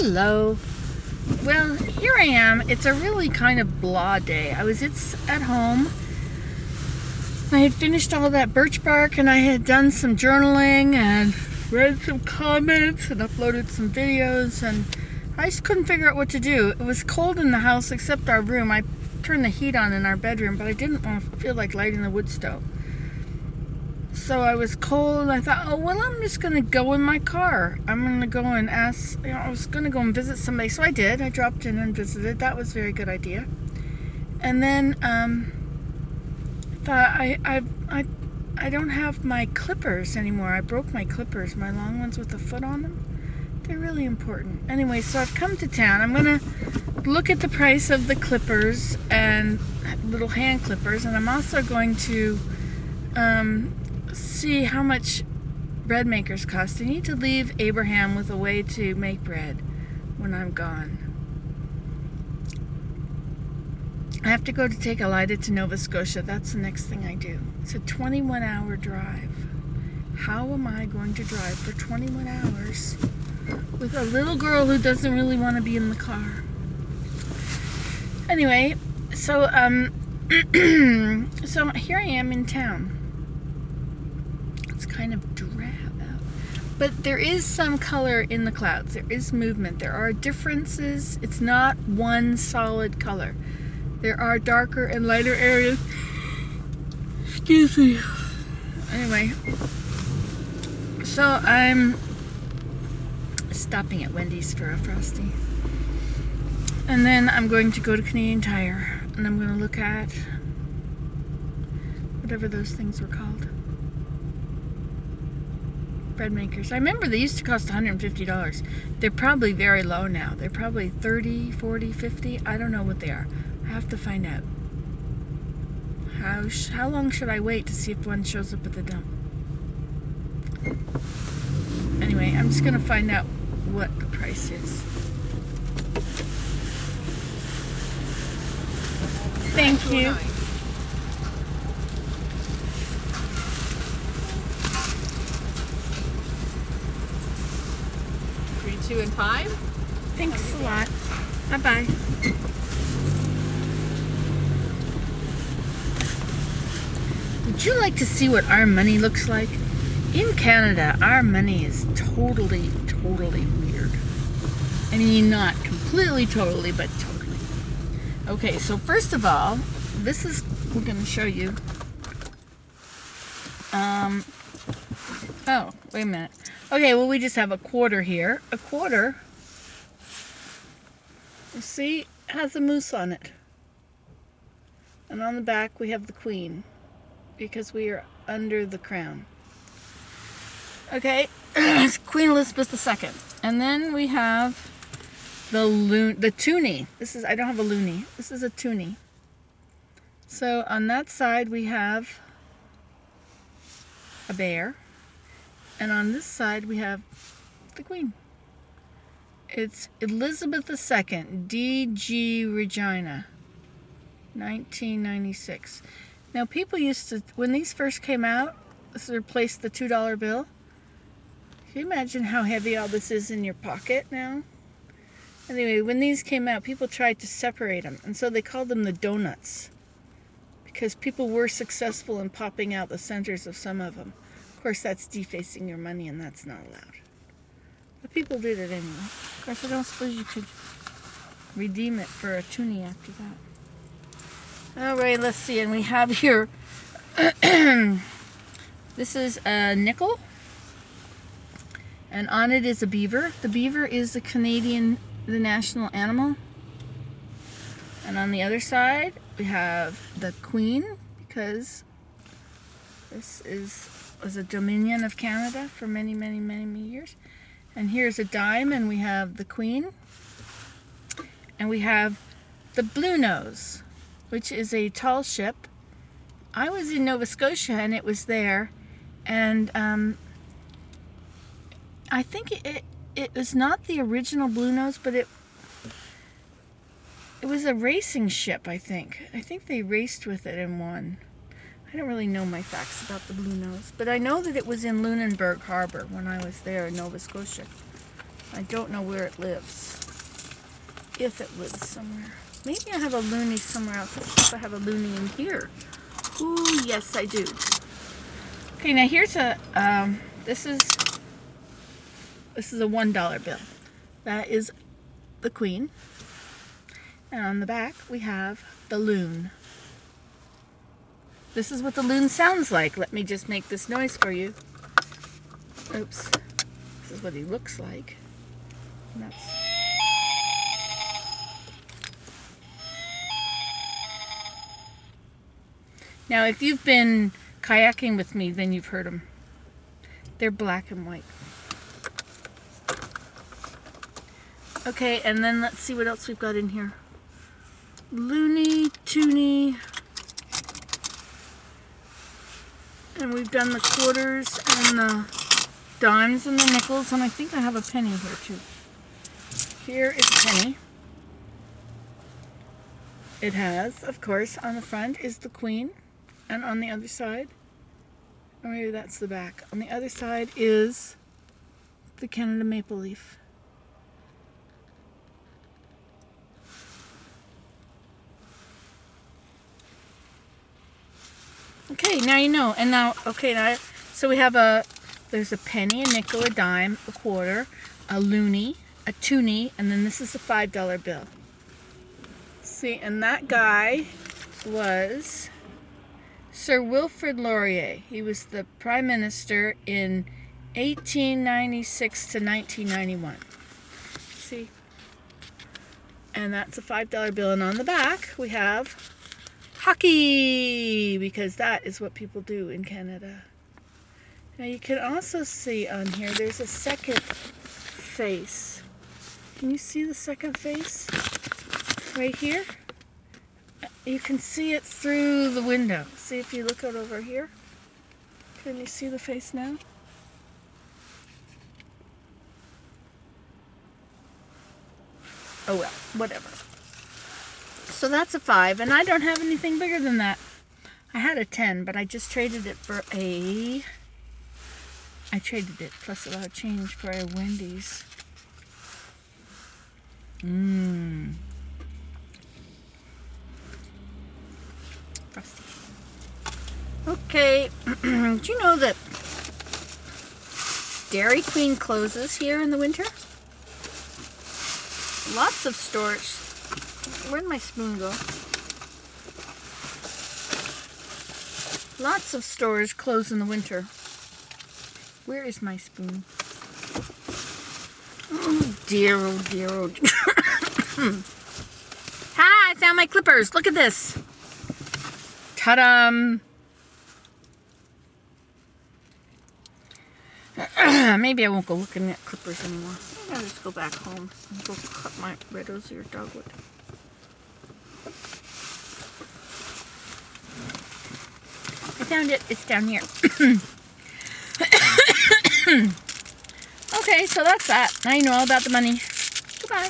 Hello. Well, here I am. It's a really kind of blah day. I was at home. I had finished all that birch bark and I had done some journaling and read some comments and uploaded some videos, and I just couldn't figure out what to do. It was cold in the house except our room. I turned the heat on in our bedroom, but I didn't feel like lighting the wood stove. So I was cold and I thought, oh, well, I'm just going to go in my car. I'm going to go and ask, I was going to go and visit somebody. So I did. I dropped in and visited. That was a very good idea. And then thought I don't have my clippers anymore. I broke my clippers, my long ones with the foot on them. They're really important. Anyway, so I've come to town. I'm going to look at the price of the clippers and little hand clippers. And I'm also going to see how much bread makers cost. I need to leave Abraham with a way to make bread when I'm gone. I have to go to take Elida to Nova Scotia. That's the next thing I do. It's a 21-hour drive. How am I going to drive for 21 hours with a little girl who doesn't really want to be in the car? Anyway, so so here I am in town. It's kind of drab out, but there is some color in the clouds. There is movement. There are differences. It's not one solid color. There are darker and lighter areas. Excuse me. Anyway, so I'm stopping at Wendy's for a Frosty. And then I'm going to go to Canadian Tire and I'm going to look at whatever those things were called. Bread makers. I remember they used to cost $150. They're probably very low now. They're probably 30, 40, 50. I don't know what they are. I have to find out. How long should I wait to see if one shows up at the dump? Anyway, I'm just going to find out what the price is. Thank you. 3, 2, and 5. Thanks a lot. Bye-bye. Would you like to see what our money looks like? In Canada, our money is totally weird. I mean, not completely totally, but totally. Okay, so first of all, we're going to show you. Oh, wait a minute. Okay, well, we just have a quarter here. A quarter, you see, has a moose on it. And on the back, we have the queen, because we are under the crown. Okay, it's Queen Elizabeth II. And then we have the toonie. I don't have a loonie. This is a toonie. So on that side, we have a bear. And on this side, we have the queen. It's Elizabeth II, D.G. Regina, 1996. Now, people used to, when these first came out, this replaced the $2 bill. Can you imagine how heavy all this is in your pocket now? Anyway, when these came out, people tried to separate them, and so they called them the donuts, because people were successful in popping out the centers of some of them. Of course, that's defacing your money, and that's not allowed. But people did it anyway. Of course, I don't suppose you could redeem it for a toonie after that. All right, let's see. And we have here, this is a nickel, and on it is a beaver. The beaver is the national animal. And on the other side, we have the queen, because this was a dominion of Canada for many, many, many, many years. And here's a dime, and we have the queen. And we have the Bluenose, which is a tall ship. I was in Nova Scotia, and it was there. And I think it was not the original Bluenose, but it was a racing ship, I think. I think they raced with it and won. I don't really know my facts about the Bluenose, but I know that it was in Lunenburg Harbor when I was there in Nova Scotia. I don't know where it lives. If it lives somewhere. Maybe I have a loony somewhere else. Let's see if I have a loony in here. Ooh, yes I do. Okay, now here's a, this is a $1 bill. That is the Queen. And on the back we have the loon. This is what the loon sounds like. Let me just make this noise for you. Oops. This is what he looks like. And that's... Now, if you've been kayaking with me, then you've heard them. They're black and white. Okay, and then let's see what else we've got in here. Loony, Toonie. And we've done the quarters and the dimes and the nickels, and I think I have a penny here too. Here is a penny. It has, of course, on the front is the Queen, and on the other side, or maybe that's the back, on the other side is the Canada maple leaf. Okay, now you know. And now, okay, now, so we have there's a penny, a nickel, a dime, a quarter, a loony, a toonie, and then this is a $5 bill. See, and that guy was Sir Wilfrid Laurier. He was the Prime Minister in 1896 to 1991. See? And that's a $5 bill. And on the back, we have hockey, because that is what people do in Canada. Now you can also see on here, there's a second face. Can you see the second face? Right here? You can see it through the window. See if you look out over here. Can you see the face now? Oh well, whatever. So that's a 5, and I don't have anything bigger than that. I had a 10, but I just traded it for I traded it plus a lot of change for a Wendy's. Frosty. Okay, do you know that Dairy Queen closes here in the winter? Lots of stores. Where'd my spoon go? Lots of stores close in the winter. Where is my spoon? Oh dear, oh dear, oh dear. Hi, I found my clippers. Look at this. Ta-da! Maybe I won't go looking at clippers anymore. Maybe I'll just go back home and go cut my red osier dogwood. I found it. It's down here. Okay, so that's that. Now you know all about the money. Goodbye.